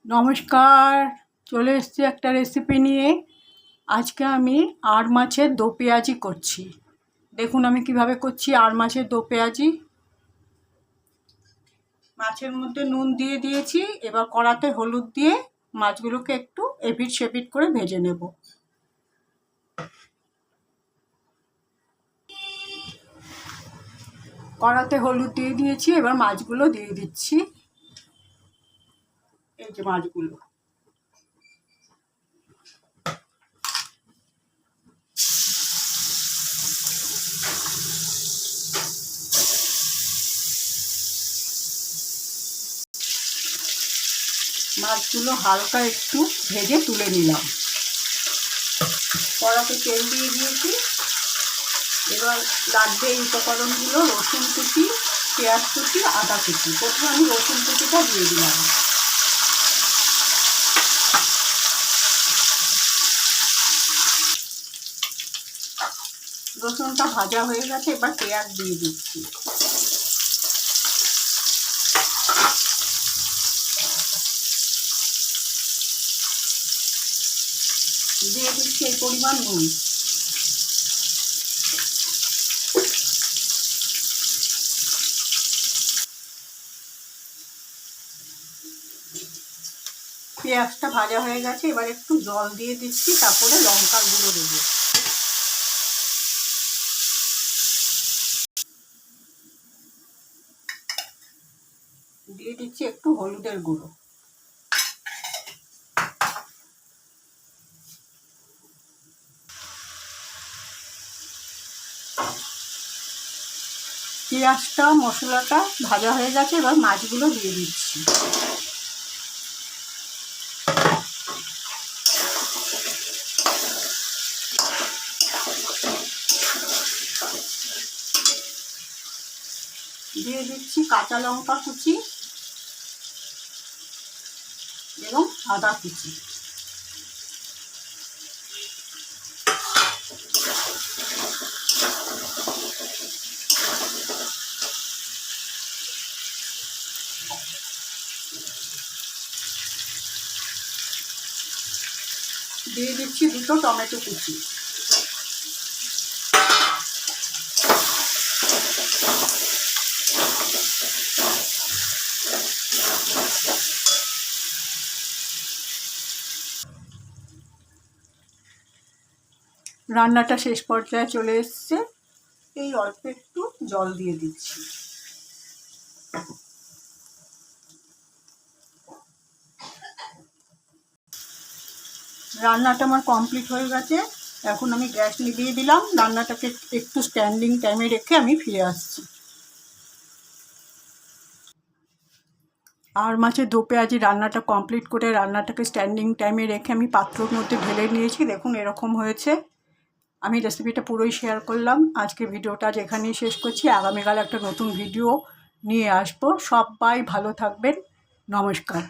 নমস্কার, চলে এসেছি একটা রেসিপি নিয়ে। আজকে আমি আর মাছের দো পেঁয়াজি করছি। দেখুন আমি কিভাবে করছি আর মাছের দো পেঁয়াজি। মাছের মধ্যে নুন দিয়ে দিয়েছি, এবার কড়াতে হলুদ দিয়ে মাছগুলোকে একটু এপিট সেপিট করে ভেজে নেব। কড়াতে হলুদ দিয়ে দিয়েছি, এবার মাছগুলো দিয়ে দিচ্ছি। এই যে মাছগুলো, মাছগুলো হালকা একটু ভেজে তুলে নিলাম। কড়াতে তেল দিয়ে দিয়েছি। এবার লাগবে এই উপকরণগুলো: রসুন কুচি, পেঁয়াজ কুচি, আদা কুচি। প্রথমে আমি রসুন কুচিটা দিয়ে দিলাম। রসুনটা ভাজা হয়ে গেছে, এবার পেঁয়াজ দিয়ে দিচ্ছি। দিয়ে দিচ্ছি এই পরিমাণ নুন। পেঁয়াজটা ভাজা হয়ে গেছে, এবার একটু জল দিয়ে দিচ্ছি, তারপরে লঙ্কার গুঁড়ো দেবো। দিয়ে দিচ্ছি একটু হলুদের গুঁড়ো। পেঁয়াজটা মশলাটা ভাজা হয়ে গেছে, এবার মাছগুলো দিয়ে দিচ্ছি। দিয়ে দিচ্ছি কাঁচা লঙ্কা কুচি এবং আদা কুচি। দিয়ে দিচ্ছি দুটো টমেটো কুচি। রান্নাটা শেষ পর্যায়ে চলে এসছে। এই অল্প একটু জল দিয়ে দিচ্ছি। রান্নাটা আমার কমপ্লিট হয়ে গেছে। এখন আমি গ্যাস নিভিয়ে দিলাম। রান্নাটাকে একটু স্ট্যান্ডিং টাইমে রেখে আমি ফিরে আসছি। আর মাছের দো পেঁয়াজি রান্নাটা কমপ্লিট করে রান্নাটাকে স্ট্যান্ডিং টাইমে রেখে আমি পাত্রর মধ্যে ঢেলে নিয়েছি। দেখুন এরকম হয়েছে। আমি রেসিপিটা পুরোই শেয়ার করলাম। আজকে ভিডিওটা আজ এখানেই শেষ করছি। আগামীকাল একটা নতুন ভিডিও নিয়ে আসবো। সবাই ভালো থাকবেন। নমস্কার।